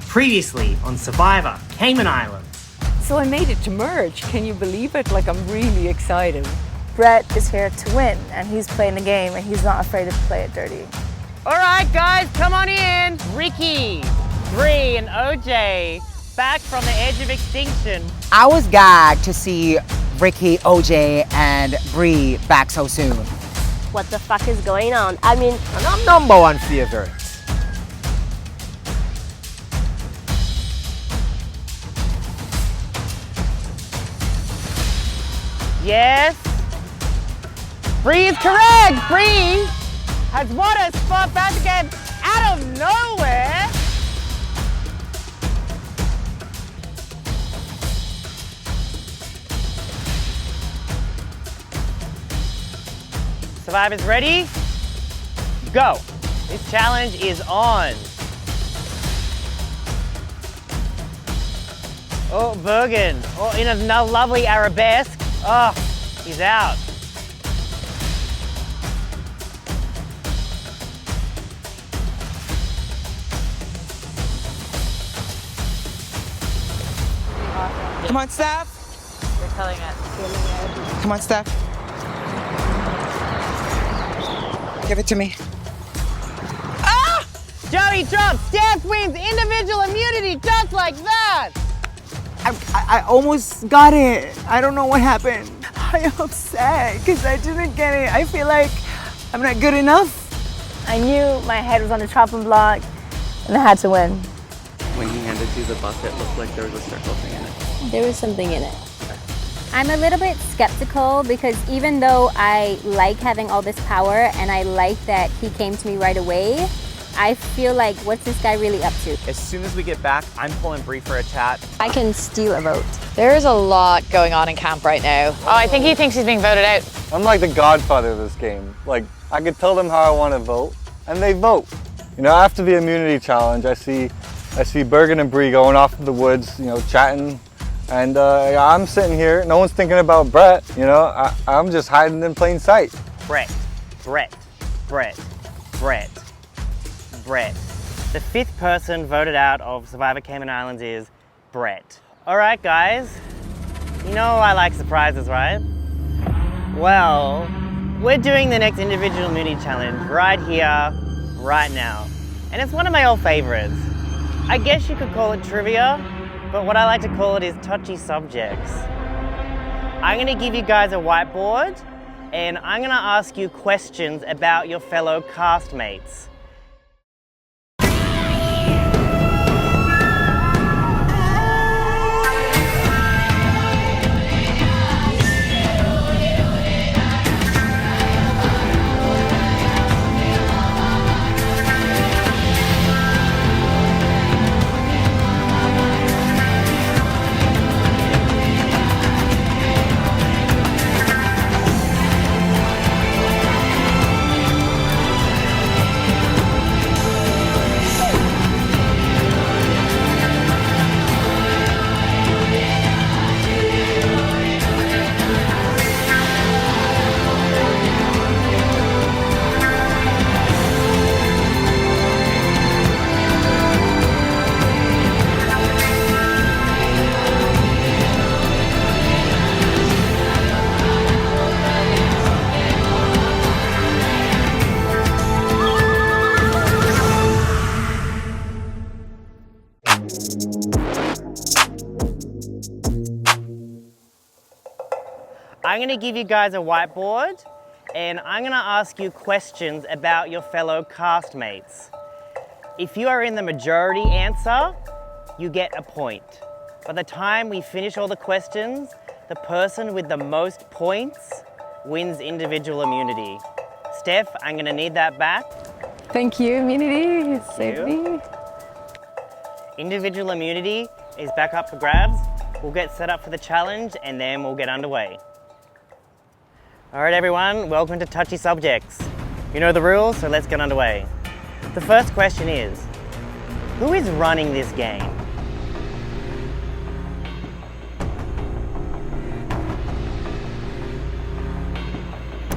Previously on Survivor, Cayman Islands. So I made it to merge. Can you believe it? Like, I'm really excited. Brett is here to win, and he's playing the game, and he's not afraid to play it dirty. All right, guys, come on in. Ricky, Bree, and OJ back from the edge of extinction. I was gagged to see Ricky, OJ, and Bree back so soon. What the fuck is going on? I mean, and I'm number one favorite. Yes. Bree is correct. Bree has won a spot back again out of nowhere. Survivors ready? Go. This challenge is on. Oh, Bergen. Oh, in a lovely arabesque. Oh, he's out. Come on, Steph. They're telling it. Come on, Steph. Give it to me. Ah! Joey drops. Steph wins individual immunity just like that. I almost got it. I don't know what happened. I am upset because I didn't get it. I feel like I'm not good enough. I knew my head was on the chopping block, and I had to win. When he handed you the bucket, it looked like there was a circle thing in it. there was something in it. I'm a little bit skeptical because even though I like having all this power and I like that he came to me right away, I feel like, what's this guy really up to? As soon as we get back, I'm pulling Bree for a chat. I can steal a vote. There is a lot going on in camp right now. Oh, I think he thinks he's being voted out. I'm like the godfather of this game. Like, I could tell them how I want to vote, and they vote. You know, after the immunity challenge, I see Bergen and Bree going off in the woods, you know, chatting, and I'm sitting here. No one's thinking about Brett. You know, I'm just hiding in plain sight. Brett. The fifth person voted out of Survivor Cayman Islands is Brett. All right, guys. You know I like surprises, right? Well, we're doing the next individual immunity challenge right here, right now. And it's one of my old favorites. I guess you could call it trivia, but what I like to call it is touchy subjects. I'm gonna give you guys a whiteboard, and I'm gonna ask you questions about your fellow castmates. I'm gonna give you guys a whiteboard, and I'm gonna ask you questions about your fellow castmates. If you are in the majority answer, you get a point. By the time we finish all the questions, the person with the most points wins individual immunity. Steph, I'm gonna need that back. Thank you, immunity. Saved me. Individual immunity is back up for grabs. We'll get set up for the challenge and then we'll get underway. All right, everyone, welcome to Touchy Subjects. You know the rules, so let's get underway. The first question is, who is running this game?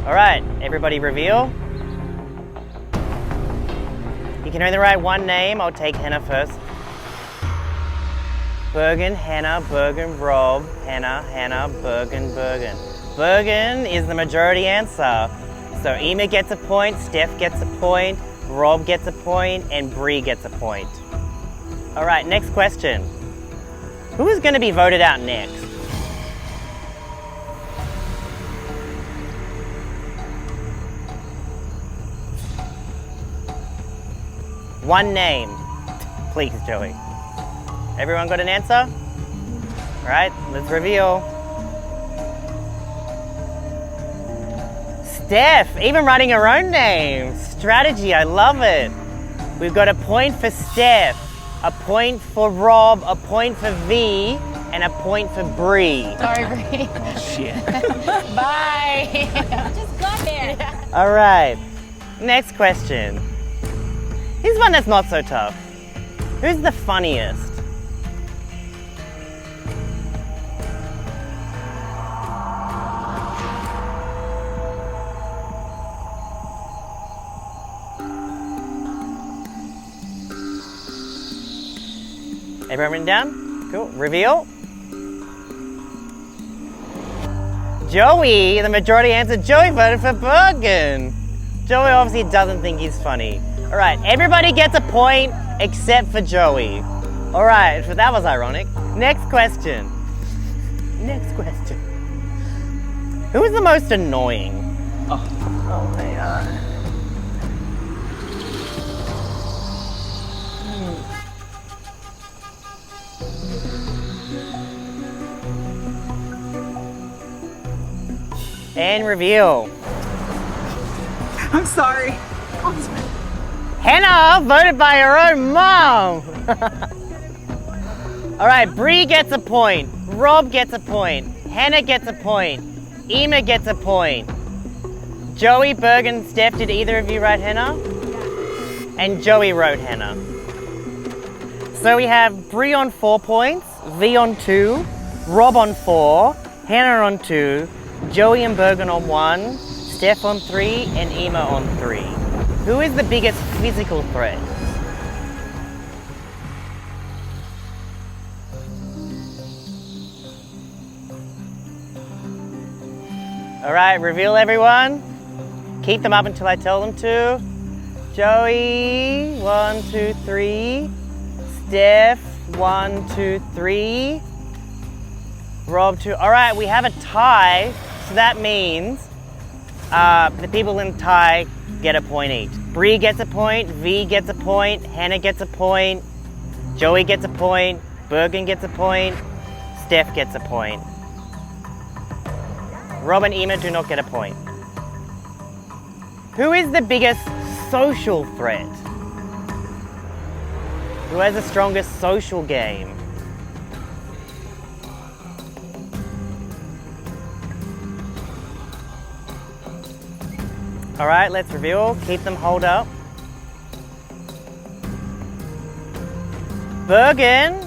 All right, everybody reveal. You can only write one name. I'll take Hannah first. Bergen, Hannah, Bergen, Rob, Hannah, Hannah, Bergen, Bergen. Bergen is the majority answer. So Ema gets a point, Steph gets a point, Rob gets a point, and Bree gets a point. All right, next question. Who is going to be voted out next? One name. Please, Joey. Everyone got an answer? All right, let's reveal. Steph, even writing her own name. Strategy, I love it. We've got a point for Steph, a point for Rob, a point for V, and a point for Bree. Sorry, Bree. Oh, shit. Bye. Just got there. All right, next question. Here's one that's not so tough. Who's the funniest? Everyone written down? Cool. Reveal. Joey, the majority answered Joey voted for Bergen. Joey obviously doesn't think he's funny. All right, everybody gets a point except for Joey. All right, so that was ironic. Next question. Next question. Who is the most annoying? Oh my god. And reveal. I'm sorry. Hannah voted by her own mom. All right, Bree gets a point. Rob gets a point. Hannah gets a point. Ema gets a point. Joey, Bergen, Steph, did either of you write Hannah? And Joey wrote Hannah. So we have Bree on 4 points, V on 2, Rob on 4, Hannah on 2, Joey and Bergen on 1, Steph on 3, and Ema on 3. Who is the biggest physical threat? All right, reveal everyone. Keep them up until I tell them to. Joey, 1, 2, 3. Steph, 1, 2, 3. Rob, 2. All right, we have a tie, so that means the people in tie get a point each. Bree gets a point, V gets a point, Hannah gets a point, Joey gets a point, Bergen gets a point, Steph gets a point. Rob and Ema do not get a point. Who is the biggest social threat? Who has the strongest social game? All right, let's reveal. Keep them hold up. Bergen,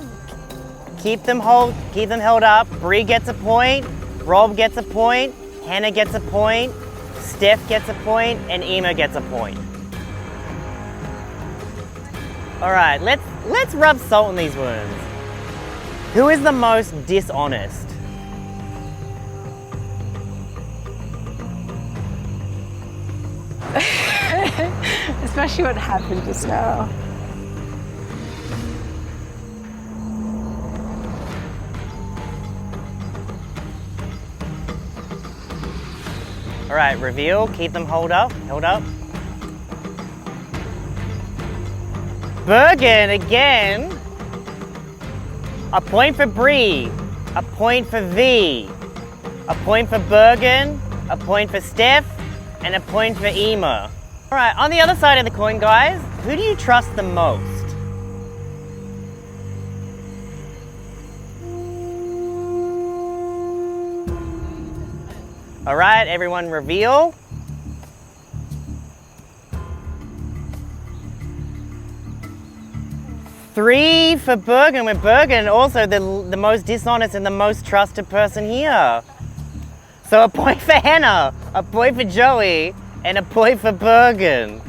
keep them held up. Bree gets a point. Rob gets a point. Hannah gets a point. Steph gets a point, and Ema gets a point. All right, let's rub salt in these wounds. Who is the most dishonest? Especially what happened just now. All right, reveal, keep them held up. Bergen again. A point for Bree, a point for V, a point for Bergen, a point for Steph, and a point for Ema. All right, on the other side of the coin, guys, who do you trust the most? All right, everyone reveal. Three for Bergen, with Bergen also the most dishonest and the most trusted person here. So a point for Hannah, a point for Joey, and a point for Bergen.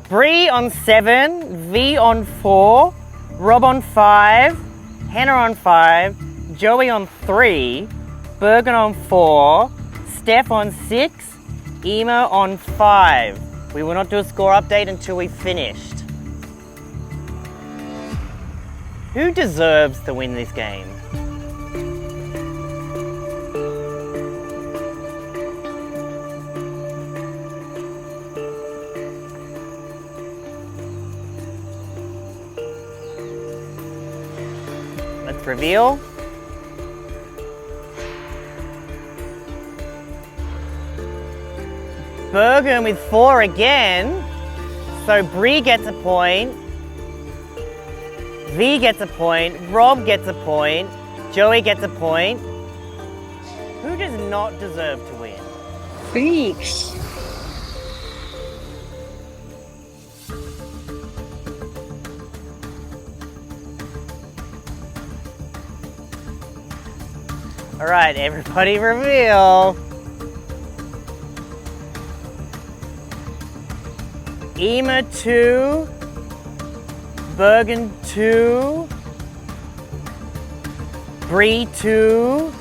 Bree on 7, V on 4, Rob on 5, Hannah on 5, Joey on 3, Bergen on 4, Steph on 6, Ema on 5. We will not do a score update until we've finished. Who deserves to win this game? Let's reveal. Bergen with 4 again. So Bree gets a point. V gets a point. Rob gets a point. Joey gets a point. Who does not deserve to win? Freaks. All right, everybody reveal. Ema 2, Bergen 2, Bree 2.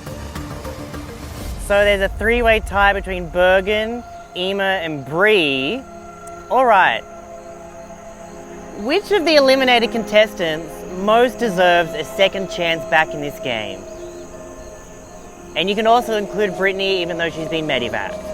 So there's a 3-way tie between Bergen, Ema, and Bree. All right. Which of the eliminated contestants most deserves a second chance back in this game? And you can also include Brittany, even though she's been medevaced.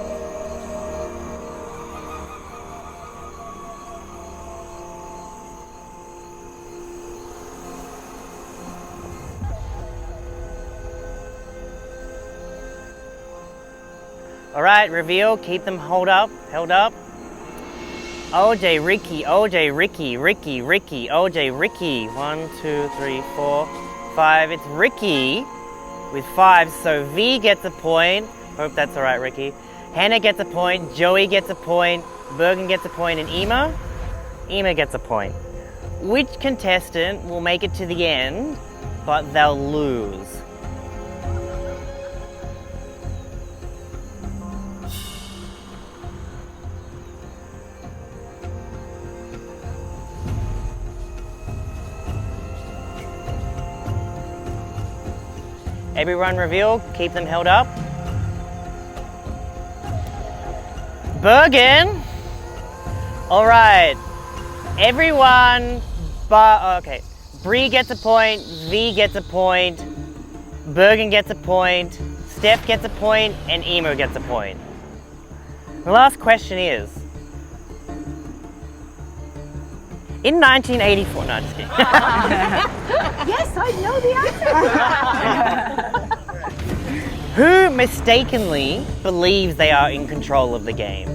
All right, reveal, keep them held up. OJ, Ricky, OJ, Ricky, OJ, Ricky. 1, 2, 3, 4, 5. It's Ricky with 5, so V gets a point. Hope that's all right, Ricky. Hannah gets a point, Joey gets a point, Bergen gets a point, and Ema gets a point. Which contestant will make it to the end, but they'll lose? Everyone reveal, keep them held up. Bergen. All right, everyone, okay. Bree gets a point, V gets a point, Bergen gets a point, Steph gets a point, and Emo gets a point. The last question is, in 1984, no, just kidding. Yes, I know the answer. Who mistakenly believes they are in control of the game?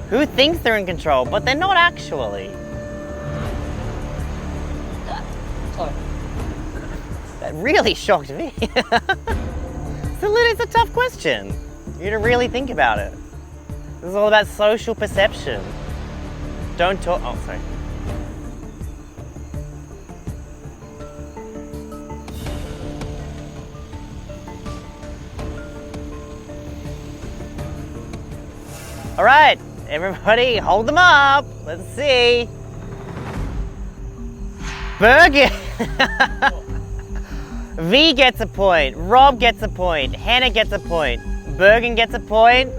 Who thinks they're in control, but they're not actually? That really shocked me. It's a tough question. You to really think about it. This is all about social perception. Don't talk, oh, sorry. All right, everybody hold them up. Let's see. Bergen. V gets a point, Rob gets a point, Hannah gets a point, Bergen gets a point,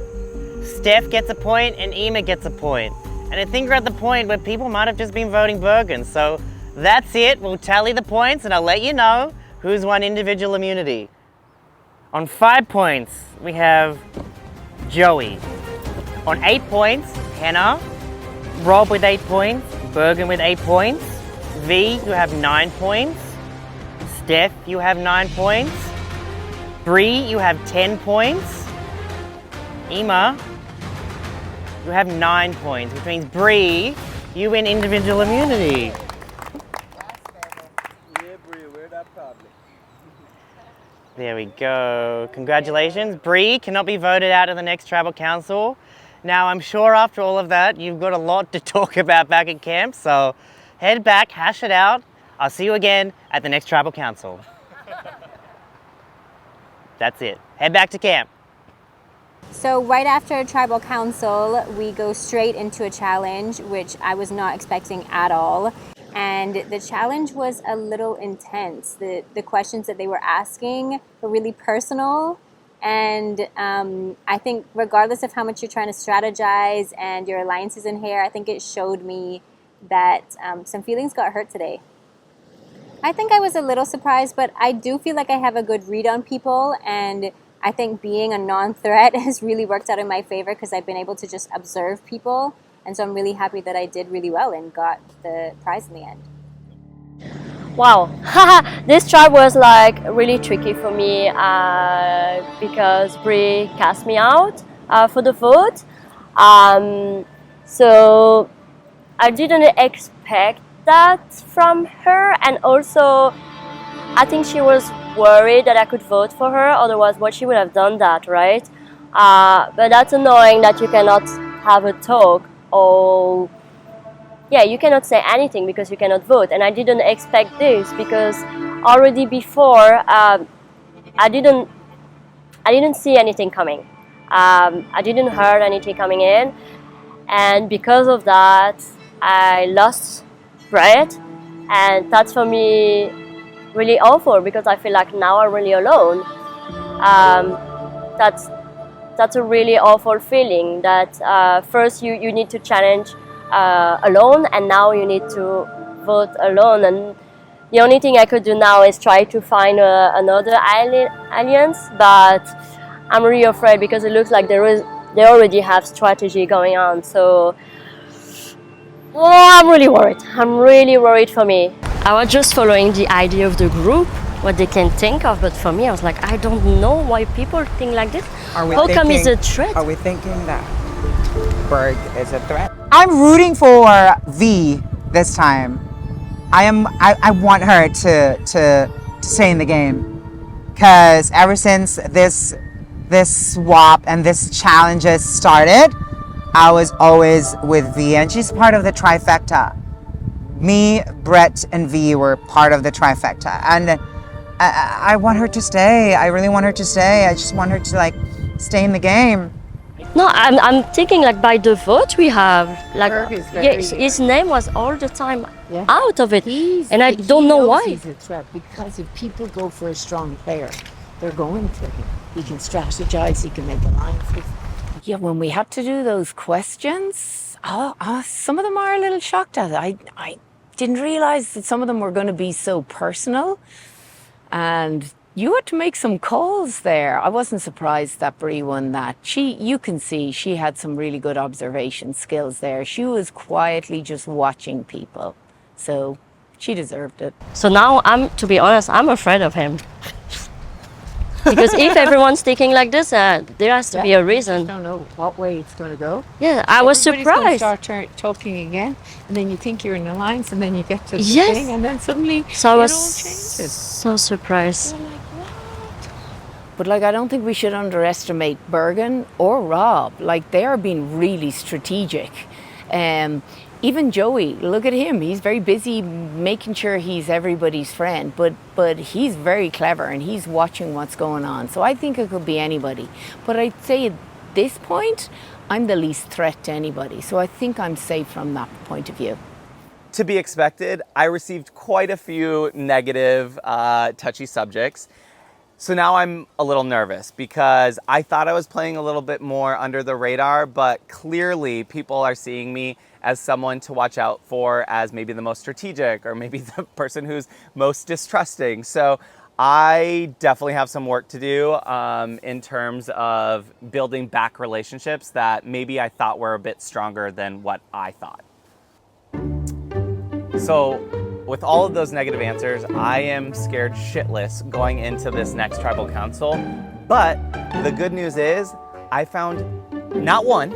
Steph gets a point, and Ema gets a point. And I think we're at the point where people might have just been voting Bergen. So that's it. We'll tally the points and I'll let you know who's won individual immunity. On 5 points, we have Joey. On 8 points, Hannah. Rob with 8 points. Bergen with 8 points. V, you have 9 points. Steph, you have 9 points. Bree, you have 10 points. Ema, you have 9 points, which means Bree, you win individual immunity. There we go. Congratulations. Bree cannot be voted out of the next tribal council. Now, I'm sure after all of that, you've got a lot to talk about back at camp, so head back, hash it out. I'll see you again at the next tribal council. That's it. Head back to camp. So right after tribal council, we go straight into a challenge, which I was not expecting at all. and the challenge was a little intense. The questions that they were asking were really personal, and I think regardless of how much you're trying to strategize and your alliances in here, I think it showed me that some feelings got hurt today. I think I was a little surprised, but I do feel like I have a good read on people, and I think being a non-threat has really worked out in my favor because I've been able to just observe people, and so I'm really happy that I did really well and got the prize in the end. Wow, this tribe was like really tricky for me because Brie cast me out for the vote. So I didn't expect that from her, and also I think she was worried that I could vote for her, otherwise what she would have done that, right? But that's annoying that you cannot have a talk, or yeah, you cannot say anything because you cannot vote. And I didn't expect this because already before I didn't see anything coming. I didn't hear anything coming in, and because of that I lost Brett, and that's for me really awful because I feel like now I'm really alone. That's a really awful feeling that first you need to challenge alone, and now you need to vote alone, and the only thing I could do now is try to find another alliance, but I'm really afraid because it looks like they already have strategy going on, so I'm really worried. I'm really worried for me. I was just following the idea of the group, what they can think of, but for me I was like, I don't know why people think like this. How come it's a threat? Are we thinking that Berg is a threat? I'm rooting for V this time. I want her to stay in the game, because ever since this swap and this challenges started, I was always with V, and she's part of the trifecta. Me, Brett, and V were part of the trifecta, and I want her to stay. I really want her to stay. I just want her to like stay in the game. No, I'm thinking like by the vote we have, like his name was all the time out of it, and I don't know why. He's a threat because if people go for a strong player, they're going for him. He can strategize. He can make alliances. Yeah, when we had to do those questions, some of them are a little shocked at it. I didn't realize that some of them were going to be so personal, and you had to make some calls there. I wasn't surprised that Brie won that. You can see she had some really good observation skills there. She was quietly just watching people, so she deserved it. So now to be honest, I'm afraid of him. Because if everyone's thinking like this, there has to be a reason. I don't know what way it's going to go. Yeah, I was surprised. Start talking again, and then you think you're in alliance, and then you get to the thing, and then suddenly I was it all changes. So surprised. You're like, what? But like, I don't think we should underestimate Bergen or Rob. Like, they are being really strategic. Even Joey, look at him. He's very busy making sure he's everybody's friend, but he's very clever and he's watching what's going on. So I think it could be anybody. But I'd say at this point, I'm the least threat to anybody. So I think I'm safe from that point of view. To be expected, I received quite a few negative, touchy subjects. So now I'm a little nervous because I thought I was playing a little bit more under the radar, but clearly people are seeing me as someone to watch out for, as maybe the most strategic or maybe the person who's most distrusting. So I definitely have some work to do in terms of building back relationships that maybe I thought were a bit stronger than what I thought. So with all of those negative answers, I am scared shitless going into this next tribal council. But the good news is I found not one,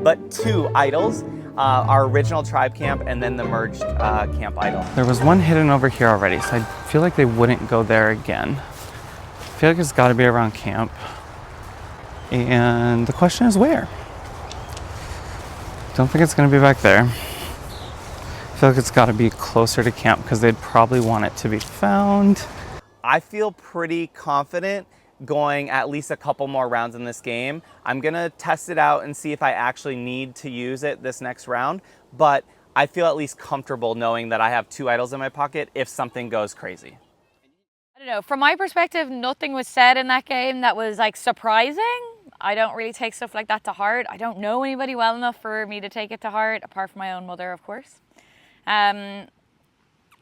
but 2 idols. Our original tribe camp and then the merged camp idol. There was one hidden over here already, so I feel like they wouldn't go there again. I feel like it's got to be around camp. And the question is where? Don't think it's going to be back there. I feel like it's got to be closer to camp because they'd probably want it to be found. I feel pretty confident going at least a couple more rounds in this game. I'm gonna test it out and see if I actually need to use it this next round, but I feel at least comfortable knowing that I have 2 idols in my pocket if something goes crazy. I don't know, from my perspective, nothing was said in that game that was like surprising. I don't really take stuff like that to heart. I don't know anybody well enough for me to take it to heart, apart from my own mother, of course.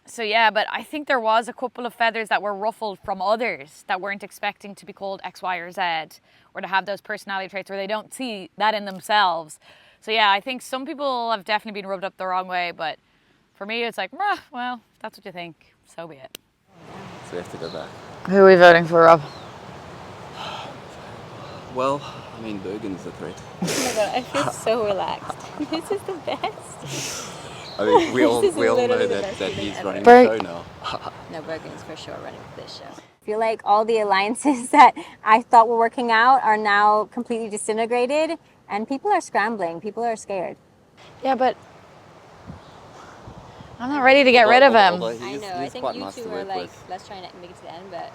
So yeah, but I think there was a couple of feathers that were ruffled from others that weren't expecting to be called X, Y, or Z, or to have those personality traits where they don't see that in themselves. So yeah, I think some people have definitely been rubbed up the wrong way, but for me it's like, well, that's what you think, so be it. So we have to go back. Who are we voting for, Rob? Well, I mean, Bergen's the threat. Oh my god, I feel so relaxed. This is the best. I mean, we all know that he's running the show now. No, Bergen's for sure running this show. I feel like all the alliances that I thought were working out are now completely disintegrated, and people are scrambling. People are scared. Yeah, but I'm not ready to get rid of him. I know. I think you two are like, let's try and make it to the end, but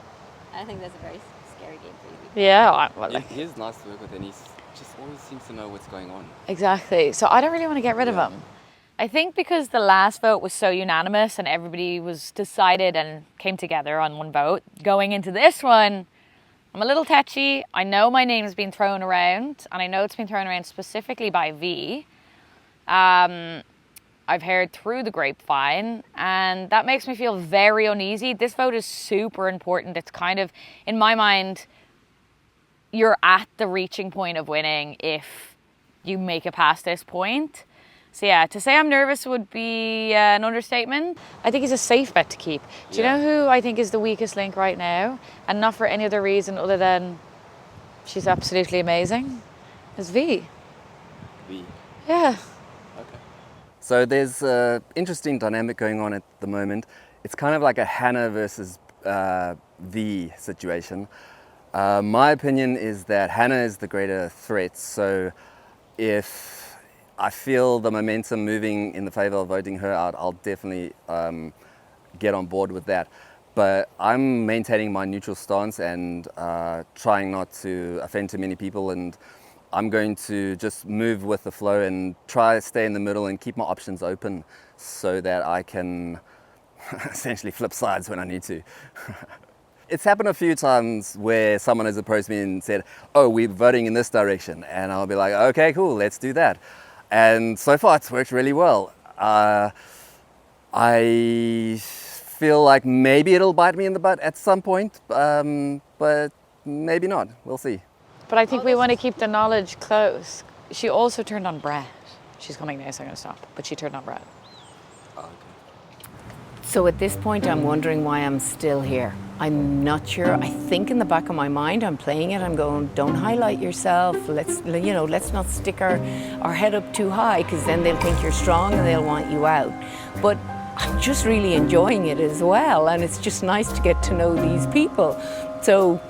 I think that's a very scary game for you. Yeah, he's nice to work with, and he just always seems to know what's going on. Exactly. So I don't really want to get rid of him. I think because the last vote was so unanimous and everybody was decided and came together on one vote, going into this one, I'm a little touchy. I know my name's been thrown around, and I know it's been thrown around specifically by V. I've heard through the grapevine, and that makes me feel very uneasy. This vote is super important. It's kind of, in my mind, you're at the reaching point of winning if you make it past this point. So yeah, to say I'm nervous would be an understatement. I think he's a safe bet to keep. Do you know who I think is the weakest link right now? And not for any other reason other than she's absolutely amazing. Is V. V? Yeah. Okay. So there's an interesting dynamic going on at the moment. It's kind of like a Hannah versus V situation. My opinion is that Hannah is the greater threat. So if I feel the momentum moving in the favor of voting her out, I'll definitely get on board with that. But I'm maintaining my neutral stance and trying not to offend too many people, and I'm going to just move with the flow and try to stay in the middle and keep my options open so that I can essentially flip sides when I need to. It's happened a few times where someone has approached me and said, oh, we're voting in this direction. And I'll be like, okay, cool, let's do that. And so far it's worked really well. I feel like maybe it'll bite me in the butt at some point, but maybe not. We'll see. But I think we want to keep the knowledge close. She also turned on Brett. She's coming now, so I'm going to stop. But she turned on Brett. Oh, okay. So at this point, I'm wondering why I'm still here. I'm not sure. I think in the back of my mind, I'm playing it. I'm going, don't highlight yourself. Let's not stick our head up too high, because then they'll think you're strong and they'll want you out. But I'm just really enjoying it as well. And it's just nice to get to know these people. So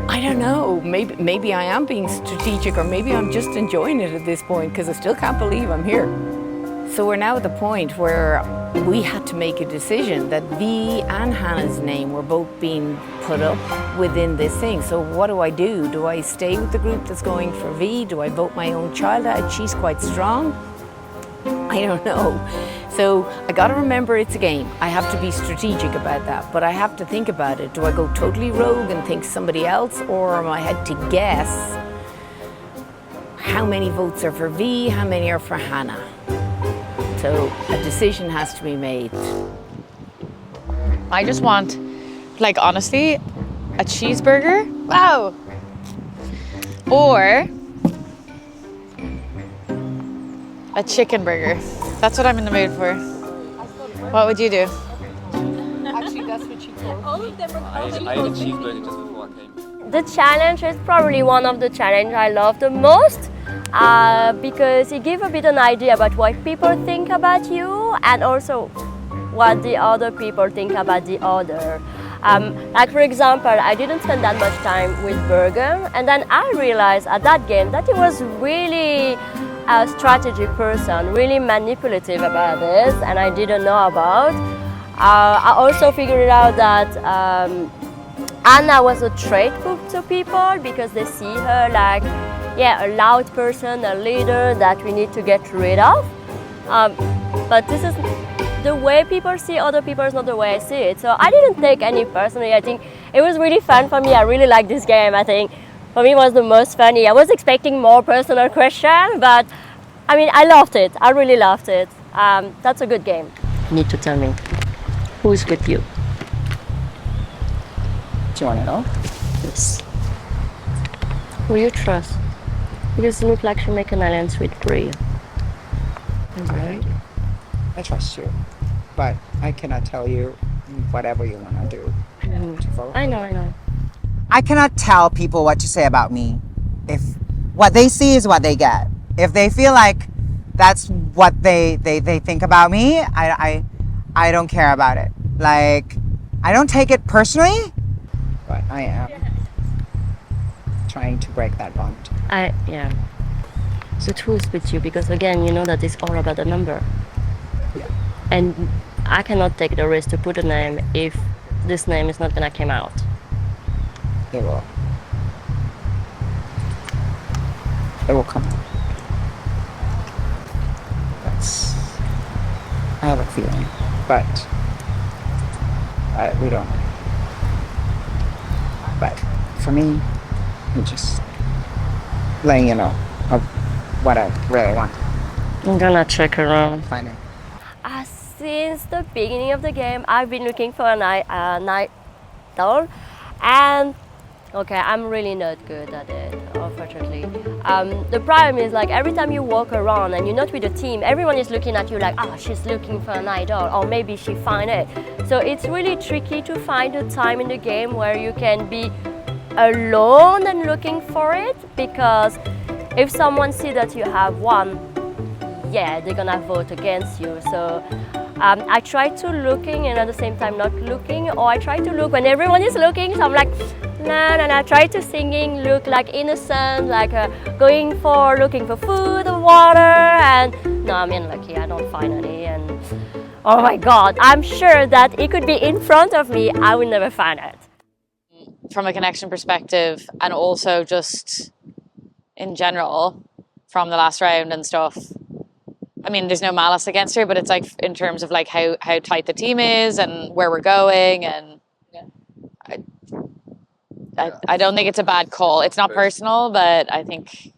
I don't know, maybe I am being strategic, or maybe I'm just enjoying it at this point, because I still can't believe I'm here. So we're now at the point where we had to make a decision that V and Hannah's name were both being put up within this thing. So what do? Do I stay with the group that's going for V? Do I vote my own child out? She's quite strong. I don't know. So I got to remember it's a game. I have to be strategic about that, but I have to think about it. Do I go totally rogue and think somebody else, or am I had to guess how many votes are for V, how many are for Hannah? So a decision has to be made. I just want, like, honestly, a cheeseburger. Wow. Or a chicken burger. That's what I'm in the mood for. What would you do? Actually, that's what she told me. All of them are I ate a cheeseburger just before I came. The challenge is probably one of the challenges I love the most, because it gives a bit an idea about what people think about you, and also what the other people think about the other. Like, for example, I didn't spend that much time with Bergen, and then I realized at that game that he was really a strategy person, really manipulative about this, and I didn't know about. I also figured out that Anna was a trait book to people, because they see her like, yeah, a loud person, a leader that we need to get rid of. But this is the way people see other people is not the way I see it. So I didn't take any personally. I think it was really fun for me. I really liked this game. I think for me it was the most funny. I was expecting more personal question, but I mean, I loved it. I really loved it. That's a good game. You need to tell me who's with you. Do you want to know? Yes. Who you trust? Because it looks like she make an alliance with Brie. Right. I trust you, but I cannot tell you whatever you want to do. I know. I cannot tell people what to say about me. If what they see is what they get. If they feel like that's what they think about me, I don't care about it. Like, I don't take it personally. But I am trying to break that bond. Yeah. So who's with you? Because again, you know that it's all about the number. Yeah. And I cannot take the risk to put a name if this name is not gonna come out. It will. It will come out. I have a feeling, but we don't know. But for me, I'm just letting you know of what I really want. I'm gonna check around. Finding. Since the beginning of the game, I've been looking for a night owl, and okay, I'm really not good at it, unfortunately. The problem is, like, every time you walk around and you're not with a team, everyone is looking at you like, ah, she's looking for an idol, or maybe she find it. So it's really tricky to find a time in the game where you can be alone and looking for it, because if someone sees that you have one, yeah, they're gonna vote against you. So I try to looking and at the same time not looking, or I try to look when everyone is looking, so I'm like, nah, try to singing, look like innocent, like looking for food or water, and no, I'm unlucky, I don't find any, and oh my god, I'm sure that it could be in front of me, I will never find it. From a connection perspective, and also just in general from the last round and stuff, I mean, there's no malice against her, but it's like in terms of like how tight the team is and where we're going, and I don't think it's a bad call. It's not personal, but I think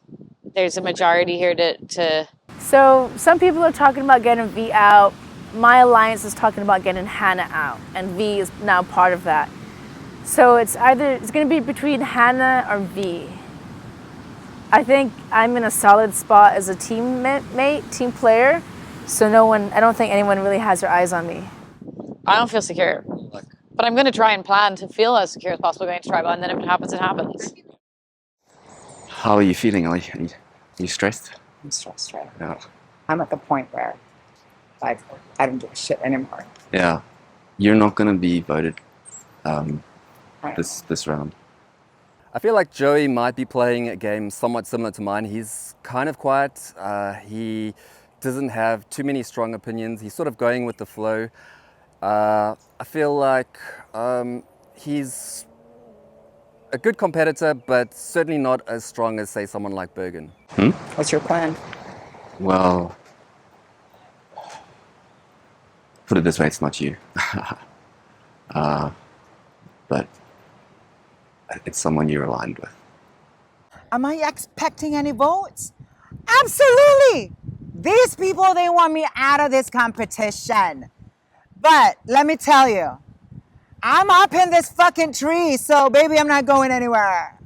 there's a majority here to... So some people are talking about getting V out. My alliance is talking about getting Hannah out, and V is now part of that. So it's going to be between Hannah or V. I think I'm in a solid spot as a teammate, team player. So I don't think anyone really has their eyes on me. I don't feel secure, but I'm going to try and plan to feel as secure as possible going to tribal, and then if it happens, it happens. How are you feeling? Are you stressed? I'm stressed, right? Yeah. I'm at the point where, like, I don't give a shit anymore. Yeah. You're not going to be voted this round. I feel like Joey might be playing a game somewhat similar to mine. He's kind of quiet. He doesn't have too many strong opinions. He's sort of going with the flow. I feel like he's a good competitor, but certainly not as strong as, say, someone like Bergen. What's your plan? Well, put it this way, it's not you. But it's someone you're aligned with. Am I expecting any votes? Absolutely! These people, they want me out of this competition. But let me tell you, I'm up in this fucking tree, so baby, I'm not going anywhere.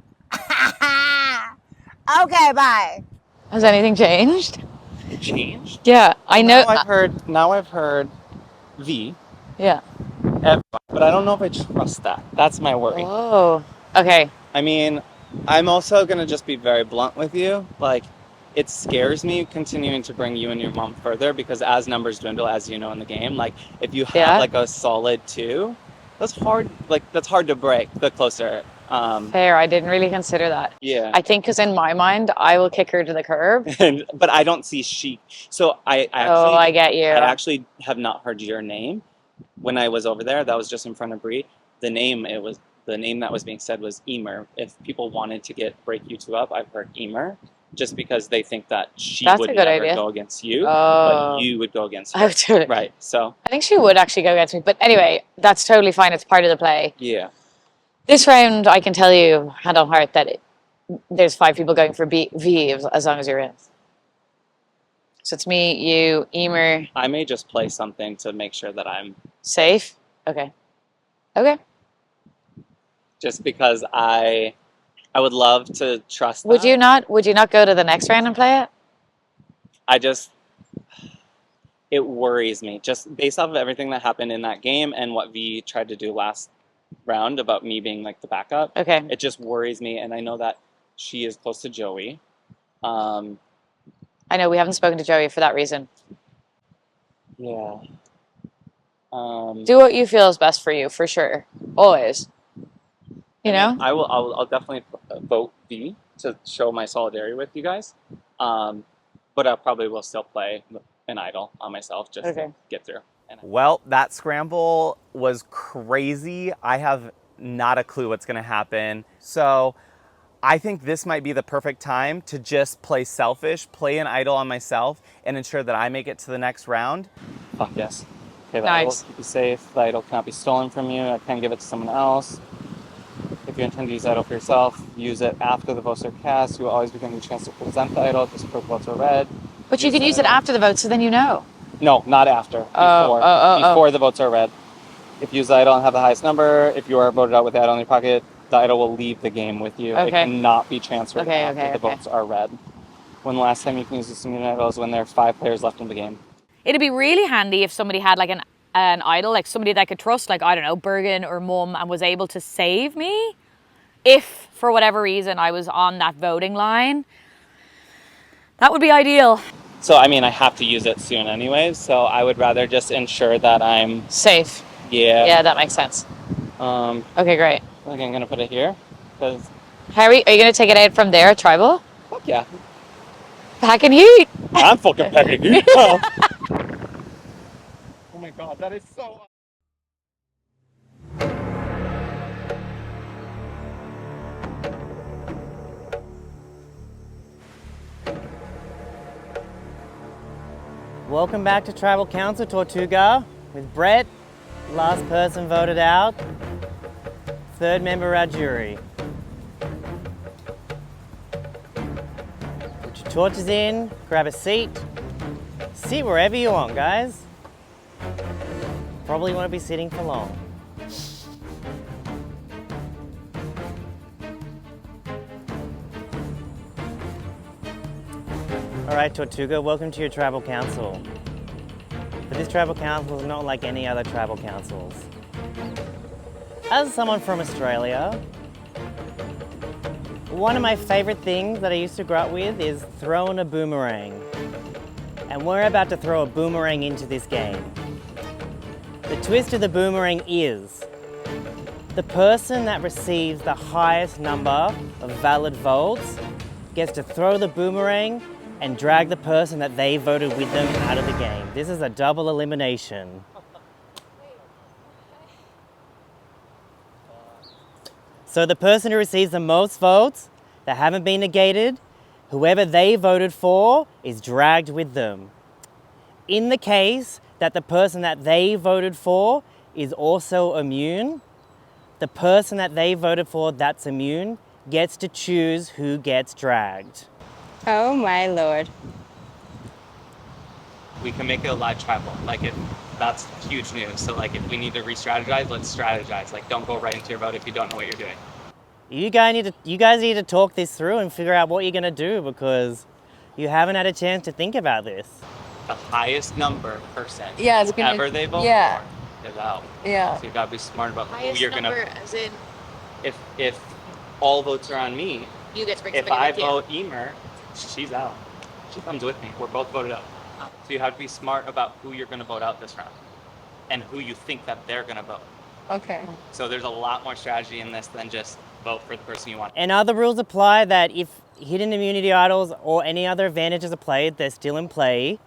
Okay, bye. Has anything changed? Changed? Yeah, I know. Now I've heard V. Yeah. But I don't know if I trust that. That's my worry. Oh. Okay. I mean, I'm also gonna just be very blunt with you. Like, it scares me continuing to bring you and your mom further, because as numbers dwindle, as you know in the game, like if you have like a solid 2, that's hard. Like that's hard to break. The closer. Fair. I didn't really consider that. Yeah. I think because in my mind, I will kick her to the curb. But I don't see she. So I actually. Oh, I get you. I actually have not heard your name when I was over there. That was just in front of Brie. The name that was being said was Emer. If people wanted to break you two up, I've heard Emer. just because they think that she That's would a good never idea. go against you, Oh. but you would go against I her. would do it. Right. So I think she would actually go against me. But anyway, that's totally fine. It's part of the play. yeah. This round, I can tell you, hand on heart, that there's 5 people going for V as long as you're in. So it's me, you, Emer. I may just play something to make sure that I'm Safe? Okay. Okay. just because I would love to trust Would that. you not go to the next round and play it? It worries me just based off of everything that happened in that game and what V tried to do last round about me being like the backup. Okay. It just worries me, and I know that she is close to Joey. I know we haven't spoken to Joey for that reason. Yeah. Do what you feel is best for you, for sure. Always. You know? I'll definitely vote V to show my solidarity with you guys. But I probably will still play an idol on myself just to get through. Well, that scramble was crazy. I have not a clue what's gonna happen. So I think this might be the perfect time to just play selfish, play an idol on myself, and ensure that I make it to the next round. Fuck yes. Okay, the Nice. idol will keep you safe. The idol cannot be stolen from you. I can give it to someone else. If you intend to use the idol for yourself, use it after the votes are cast. You will always be given a chance to present the idol just before the votes are read. But you can use it after the vote, so then you know. No, not after. Before the votes are read. If you use the idol and have the highest number, if you are voted out with the idol in your pocket, the idol will leave the game with you. It cannot be transferred after the votes are read. When the last time you can use this immune idol is when there are 5 players left in the game. It'd be really handy if somebody had like an idol, like somebody that I could trust, like, I don't know, Bergen or Mum, and was able to save me if, for whatever reason, I was on that voting line. That would be ideal. So, I mean, I have to use it soon anyways, so I would rather just ensure that I'm... Safe. Yeah. Yeah, that makes sense. Okay, great. I think I'm going to put it here, because... Harry, are you going to take it out from there, tribal? Fuck yeah. Packing heat. I'm fucking packing heat. Oh my god, that is so... Welcome back to Tribal Council Tortuga with Brett, last person voted out, 3rd member of our jury. Put your torches in, grab a seat, sit wherever you want, guys. Probably won't be sitting for long. Alright Tortuga, welcome to your tribal council. But this tribal council is not like any other tribal councils. As someone from Australia, one of my favourite things that I used to grow up with is throwing a boomerang. And we're about to throw a boomerang into this game. The twist of the boomerang is the person that receives the highest number of valid votes gets to throw the boomerang and drag the person that they voted with them out of the game. This is a double elimination. So the person who receives the most votes that haven't been negated, whoever they voted for is dragged with them. In the case that the person that they voted for is also immune, the person that they voted for that's immune gets to choose who gets dragged. Oh my lord. We can make it a live tribal. Like, that's huge news. So, like, if we need to re-strategize, let's strategize. Like, don't go right into your vote if you don't know what you're doing. You guys need to talk this through and figure out what you're gonna do, because you haven't had a chance to think about this. The highest number person Yeah, it's gonna, ever they vote for is out. Yeah. So you gotta be smart about Highest who you're number, gonna. as in, If all votes are on me, you get to bring if somebody I with you. vote Emer, she's out. She comes with me. We're both voted out. So you have to be smart about who you're gonna vote out this round, and who you think that they're gonna vote. Okay. So there's a lot more strategy in this than just vote for the person you want. And other rules apply, that if hidden immunity idols or any other advantages are played, they're still in play.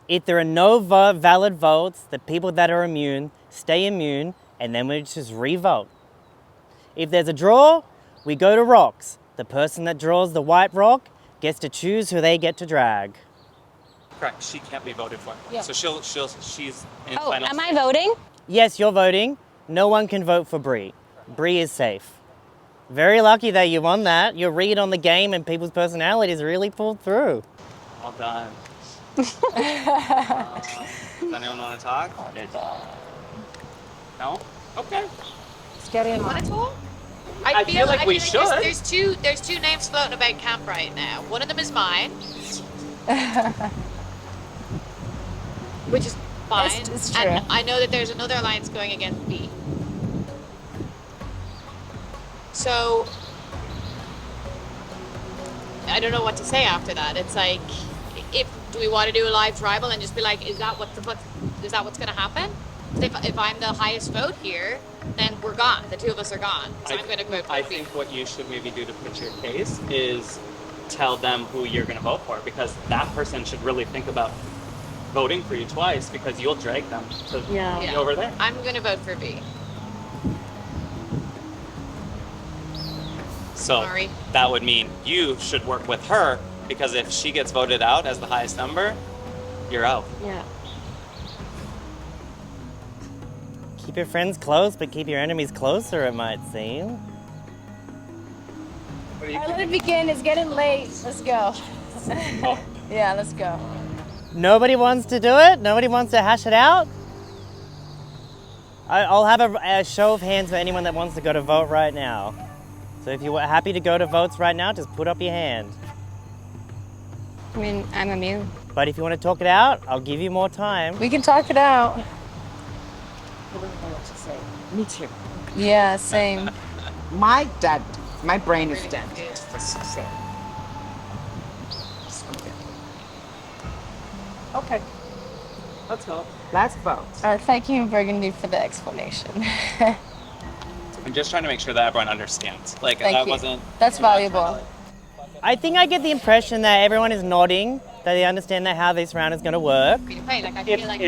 If there are no valid votes, the people that are immune stay immune, and then we just re-vote. If there's a draw, we go to rocks. The person that draws the white rock gets to choose who they get to drag. Correct. She can't be voted for. Yeah. So she's in Oh, final. am I voting? Yes, you're voting. No one can vote for Bree. Bree is safe. Very lucky that you won that. Your read on the game and people's personalities really pulled through. Well done. Does anyone want to talk? No? Okay. Let's get in. Want to talk? I feel like we should. There's two names floating about camp right now. One of them is mine, which is fine. It's true. And I know that there's another alliance going against B. So I don't know what to say after that. It's like, do we want to do a live tribal and just be like, is that what's going to happen? If I'm the highest vote here, then we're gone. The two of us are gone. So I'm going to vote for I B. think what you should maybe do to put your case is tell them who you're going to vote for, because that person should really think about voting for you twice, because you'll drag them to be over there. I'm going to vote for B. So Sorry. that would mean you should work with her, because if she gets voted out as the highest number, you're out. Yeah. Keep your friends close, but keep your enemies closer, it might seem. All right, let it begin. It's getting late. Let's go. Yeah, let's go. Nobody wants to do it? Nobody wants to hash it out? I'll have a show of hands for anyone that wants to go to vote right now. So if you're happy to go to votes right now, just put up your hand. I mean, I'm immune. But if you want to talk it out, I'll give you more time. We can talk it out. I don't know what to say. Me too. Yeah, same. My brain is dead. Okay. Let's go. Let's vote. All right, thank you, Burgundy, for the explanation. I'm just trying to make sure that everyone understands. Like, Thank that you. wasn't. That's valuable. I think I get the impression that everyone is nodding, that they understand that how this round is going to work. Like, I feel like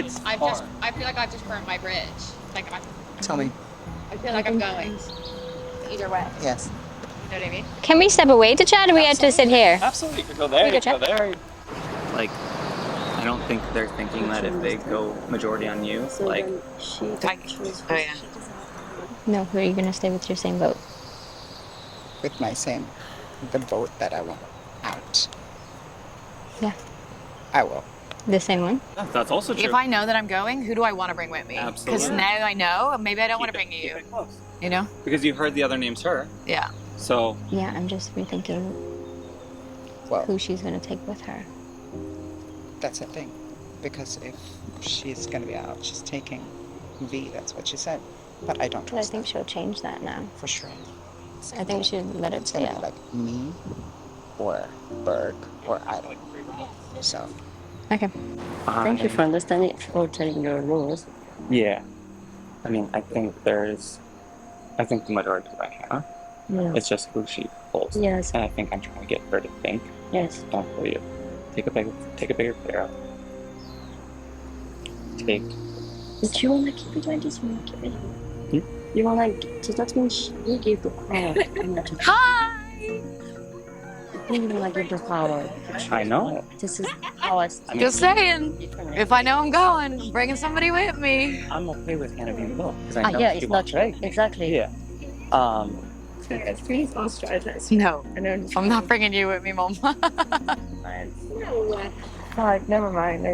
I've just burnt my bridge. Like, Tell me. I feel like I'm going either way. Yes. You know what I mean? Can we step away to chat, or we have to sit here? Absolutely, you could go there. We You could could go there. Like, I don't think they're thinking that if they go majority on you, like. Oh, yeah. No, are you going to stay with your same vote? With the vote that I want out. Yeah. I will. The same one? That's also true. If I know that I'm going, who do I want to bring with me? Because Absolutely. now I know, maybe I don't want to bring Keep you. it close. You know? Because you heard the other names her. Yeah. So. Yeah, I'm just rethinking Well, who she's going to take with her. that's the thing. Because if she's going to be out, she's taking V. That's what she said. But I don't But I trust think she'll change that now. for sure. I think she should let it It's stay going to be out. like me or Berg or Idol. So. Okay. Thank you for understanding, for telling your rules. Yeah. I mean, I think the majority is right here. Yeah. It's just who she pulls. Yes. And I think I'm trying to get her to think. Yes. Don't pull you. Take a bigger player out. Take. But you want to keep it like this, you want to keep it. You want to, so that means you give the power. Hi! You want to give the power. I know. This is how I Just saying. If I know I'm going, I'm bringing somebody with me. I'm okay with Hannah being both. Because I know yeah, she it's wants not right. Exactly. Yeah. Please don't strategize. No, I'm not bringing you with me, Mom. Like, never mind.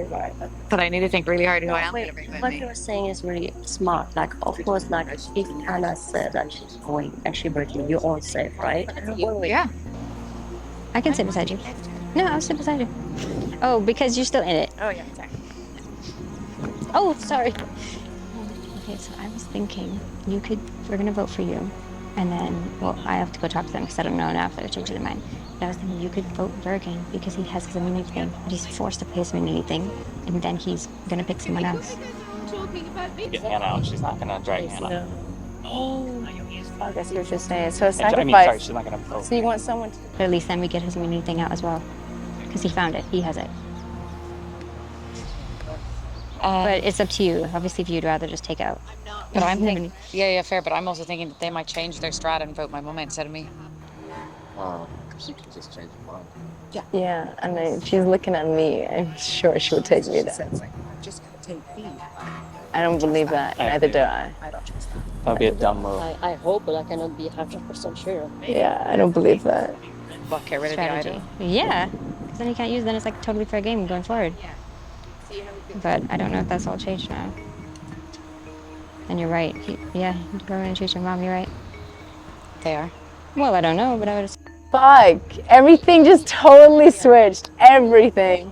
But I need to think really hard who I am going to Wait, bring with what me. you're saying is really smart. Like, of course, like, if Hannah said that she's going and she breaking, you're all safe, right? Yeah. I can sit beside you. No, I'll sit beside you. Oh, because you're still in it. Oh, yeah, sorry. Oh, sorry. Okay, so I was thinking we're going to vote for you. And then, well, I have to go talk to them because I don't know now if they're changing their mind. But I was thinking you could vote Bergen because he has his immunity thing. But he's forced to pay his immunity thing. And then he's going to pick someone else. Get Hannah out. She's not going to drag Hannah. Oh, I guess you were just saying. So a I sacrifice. mean, sorry, she's not going to vote. So you want someone to... But at least then we get his immunity thing out as well. Because he found it. He has it. But it's up to you. Obviously, if you'd rather just take out. But I'm thinking, yeah, fair. But I'm also thinking that they might change their strat and vote my mum instead of me. She could just change her mind. Yeah, and if she's looking at me, I'm sure she would take me down. Just take V. I don't believe that. Neither do I. I don't trust that. That'd be a dumb move. I hope, but I cannot be 100% sure. Yeah, I don't believe that. But get rid of the Strategy. item. Yeah, because then you can't use. Then it's like totally fair game going forward. But I don't know if that's all changed now. And you're right. Yeah, you're going to choose your mom. You're right. They are. Well, I don't know, but I would. Fuck! Everything just totally switched. Everything.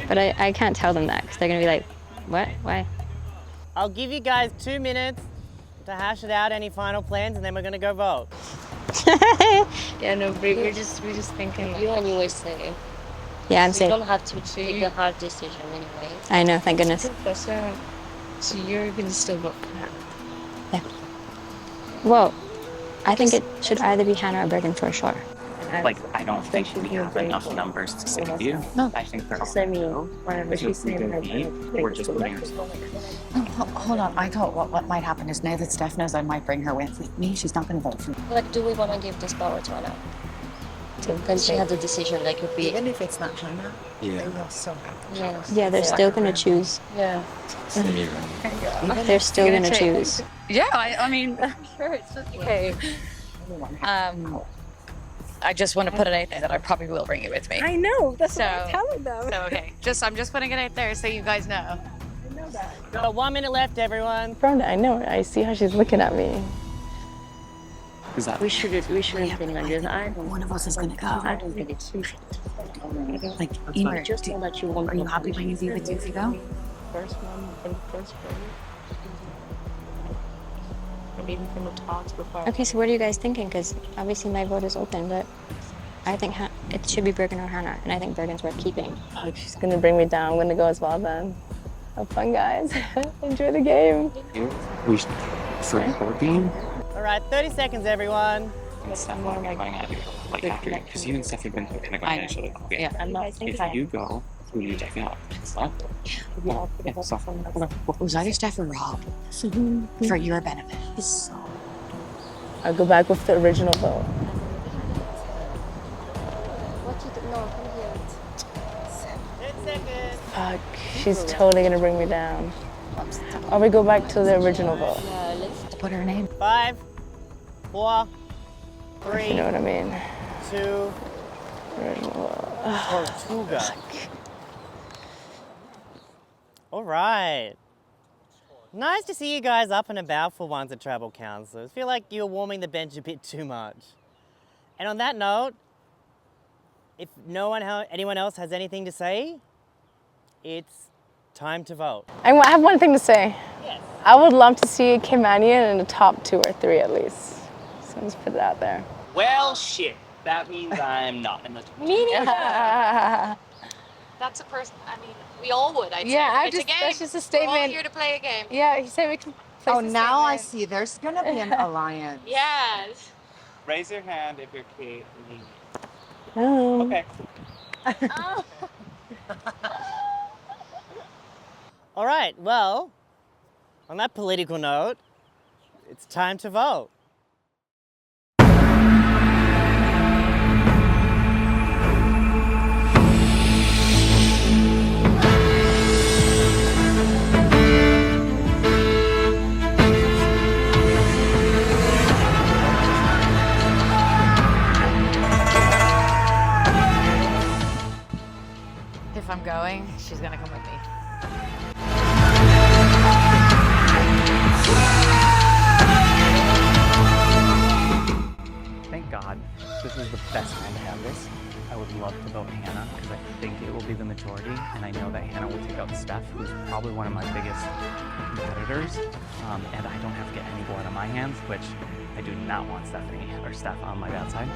But I can't tell them that because they're gonna be like, what? Why? I'll give you guys 2 minutes to hash it out, any final plans, and then we're gonna go vote. Yeah, no, we're just thinking. You anyway say. Yeah, I'm So you safe. don't have to take a hard decision anyway. I know. Thank goodness. So you're gonna still vote for that? Well, I think it should either be Hannah or Bergen for sure. Like, I don't think we have enough numbers to save you. No. I think they're all Same here. whatever she's saying. We're just putting ourselves. Hold on. I thought what might happen is now that Steph knows I might bring her with me, she's not going to vote for me. Like, do we want to give this power to Anna? Then she has the decision, like, if we... Even if it's not Hannah, Yeah. they will still have to. Yes. Yeah, they're still gonna choose. Yeah. They're still gonna choose. Yeah, I mean, sure, it's okay. I just want to put it out there that I probably will bring it with me. I know. That's So- what I'm telling them. So okay, I'm just putting it out there so you guys know. Got 1 minute left, everyone. Brenda, I know. I see how she's looking at me. Is that We shouldn't think like this. I don't One of us is going to go. I don't think it's Like, Emer, just know that you want are you happy when you leave with you if you go? First one and first grade. And even from the talks before. Okay, so what are you guys thinking? Because obviously my vote is open, but I think it should be Bergen or Hannah, and I think Bergen's worth keeping. Fuck, she's gonna bring me down. I'm gonna go as well then. Have fun, guys. Enjoy the game. we should for her game? All right, 30 seconds, everyone. Steph, what am I going at you? Like after, because you and Steph have been kind of going at each other. Okay. Yeah, I'm not If thinking. you go, who do you take out? Steph? Yeah, Steph. Okay. It was either Steph or Rob. For your benefit. I'll go back with the original vote. What you do? No, come here. 10 seconds. Fuck, she's totally gonna bring me down. Or we go back to the original vote. Yeah, let's... Put her name. 5, 4, You 3, know what I mean? 2, Original. Tortuga. All right. Nice to see you guys up and about for once at Travel Council. I feel like you're warming the bench a bit too much. And on that note, if anyone else has anything to say, it's time to vote. I have one thing to say. Yes. I would love to see a Caymanian in the top 2 or 3 at least. So let's put it out there. Well, shit. That means I'm not in the That's a person. I mean, we all would. I'd Yeah, say. It's a game. that's just a We're all statement. here to play a game. Yeah, he said we can play Oh, now I see. There's going to be an alliance. Yes. Raise your hand if you're Kate. Oh. Okay. All right, well, on that political note, it's time to vote. If I'm going, she's gonna come with me. Thank God. This is the best time to have this. I would love to vote Hannah because I think it will be the majority, and I know that Hannah will take out Steph, who's probably one of my biggest competitors, and I don't have to get any blood on my hands, which I do not want Steph on my bad side.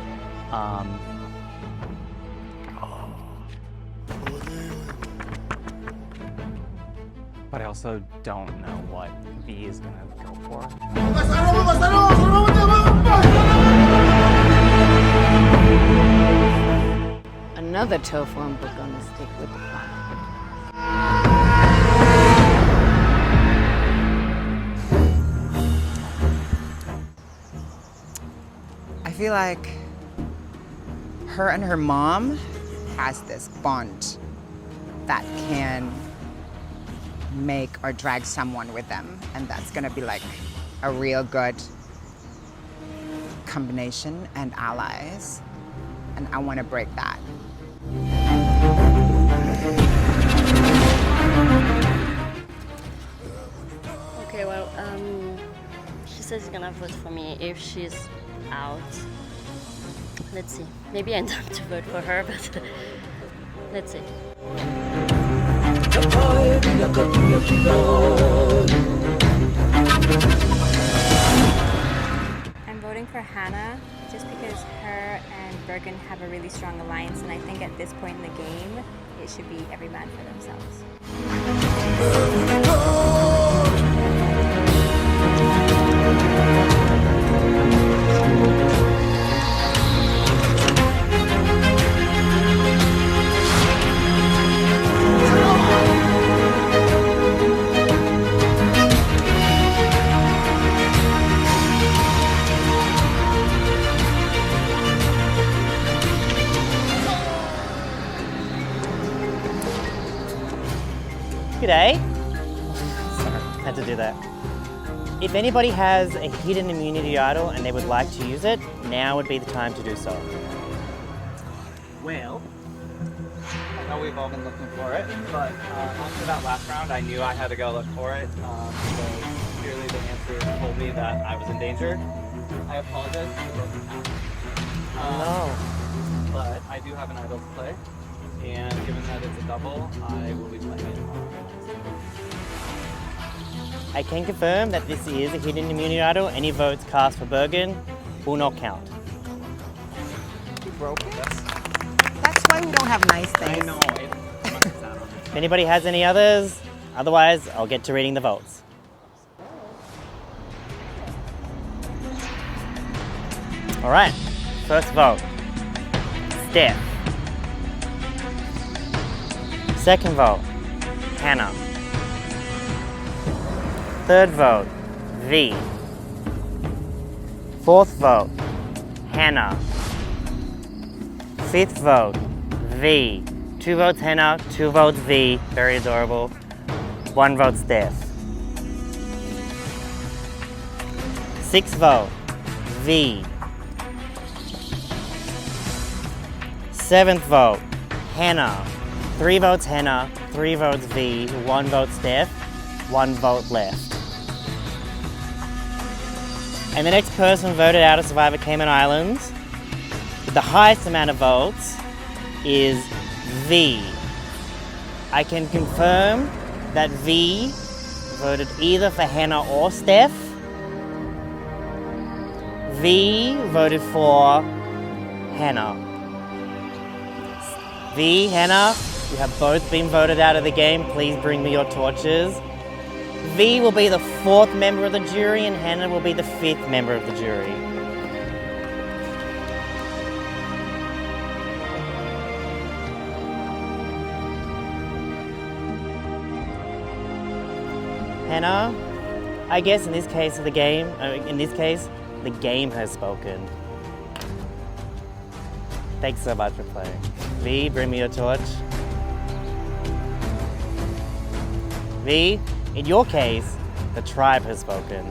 But I also don't know what V is gonna go for. Another tofu and book on the stick with the plan. I feel like her and her mom has this bond that can make or drag someone with them, and that's gonna be like a real good combination and allies, and I want to break that. Okay, well, she says she's gonna vote for me if she's out. Let's see. Maybe I end up to vote for her, but let's see. I'm voting for Hannah just because her and Bergen have a really strong alliance, and I think at this point in the game, it should be every man for themselves. G'day. Sorry, had to do that. If anybody has a hidden immunity idol and they would like to use it, now would be the time to do so. Well, I know we've all been looking for it, but after that last round, I knew I had to go look for it. So clearly the answer told me that I was in danger. I apologize for the broken count. No. But I do have an idol to play, and given that it's a double, I will be playing it on. I can confirm that this is a hidden immunity idol. Any votes cast for Bergen will not count. You broke it? That's why we don't have nice things. I know. If anybody has any others, otherwise I'll get to reading the votes. All right, first vote, Steph. Second vote, Hannah. Third vote, V. Fourth vote, Hannah. Fifth vote, V. 2 votes Hannah, 2 votes V, very adorable. 1 vote Steph. Sixth vote, V. Seventh vote, Hannah. 3 votes Hannah, 3 votes V, 1 vote Steph, 1 vote left. And the next person voted out of Survivor Cayman Islands with the highest amount of votes is V. I can confirm that V voted either for Hannah or Steph. V voted for Hannah. V, Hannah, you have both been voted out of the game. Please bring me your torches. V will be the 4th member of the jury and Hannah will be the 5th member of the jury. Hannah, I guess in this case of the game, the game has spoken. Thanks so much for playing. V, bring me your torch. V, in your case, the tribe has spoken.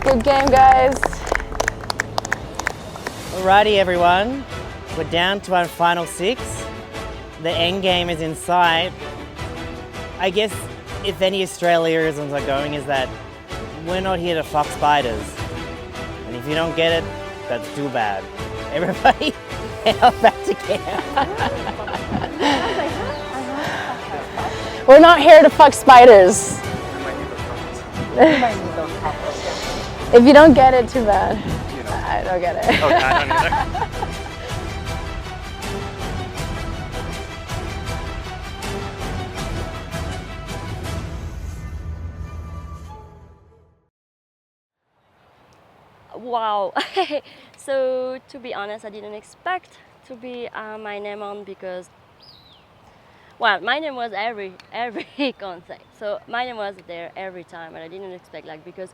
Good game, guys. Alrighty, everyone. We're down to our final 6. The end game is in sight. I guess if any Australianisms are going is that we're not here to fuck spiders. And if you don't get it, that's too bad. Everybody, head on back to camp. We're not here to fuck spiders. If you don't get it, too bad. I don't get it. Okay, I don't either. Wow. So to be honest, I didn't expect to be my name on because, well, my name was every concept. So my name was there every time, and I didn't expect because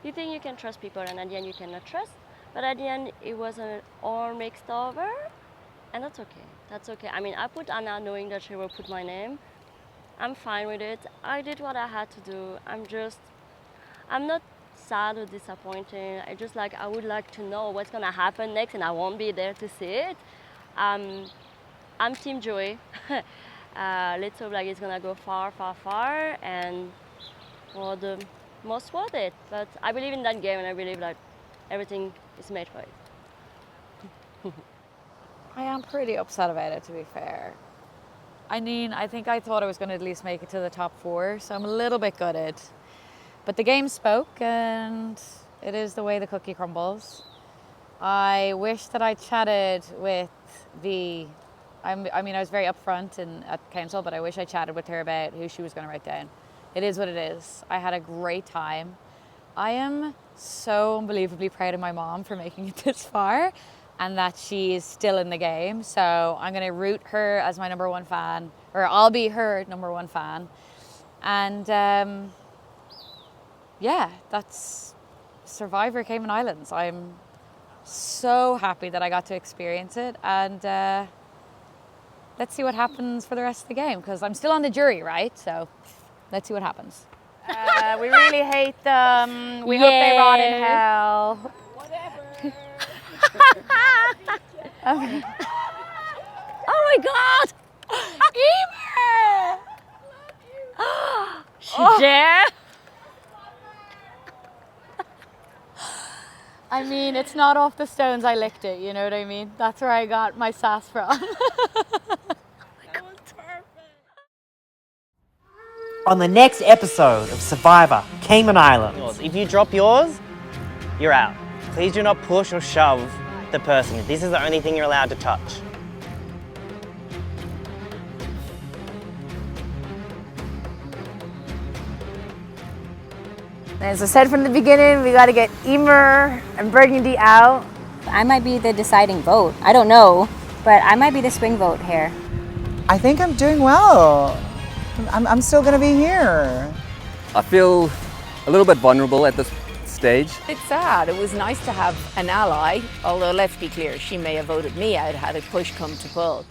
you think you can trust people, and at the end you cannot trust. But at the end, it was all mixed over, and that's okay. That's okay. I mean, I put Anna knowing that she will put my name. I'm fine with it. I did what I had to do. I'm not sad or disappointed. I would like to know what's gonna happen next, and I won't be there to see it. I'm Team Joey. Let's hope like it's gonna go far, far, far, and for the most worth it. But I believe in that game, and I believe like everything is made for it. I am pretty upset about it, to be fair. I mean, I think I thought I was going to at least make it to the top 4, so I'm a little bit gutted. But the game spoke, and it is the way the cookie crumbles. I wish that I chatted with V. I mean, I was very upfront at council, but I wish I chatted with her about who she was going to write down. It is what it is. I had a great time. I am so unbelievably proud of my mom for making it this far, and that she is still in the game. So I'm going to root her as my #1 fan, or I'll be her #1 fan. And yeah, that's Survivor Cayman Islands. I'm so happy that I got to experience it, and let's see what happens for the rest of the game, because I'm still on the jury, right? So let's see what happens. We really hate them. We hope they rot in hell. Whatever. Okay. Oh my God! Emer! She dare? I mean, it's not off the stones I licked it, you know what I mean? That's where I got my sass from. On the next episode of Survivor Cayman Islands. If you drop yours, you're out. Please do not push or shove the person. This is the only thing you're allowed to touch. As I said from the beginning, we got to get Emer and Burgundy out. I might be the deciding vote. I don't know, but I might be the swing vote here. I think I'm doing well. I'm still gonna be here. I feel a little bit vulnerable at this stage. It's sad. It was nice to have an ally, although let's be clear, she may have voted me out had a push come to pull.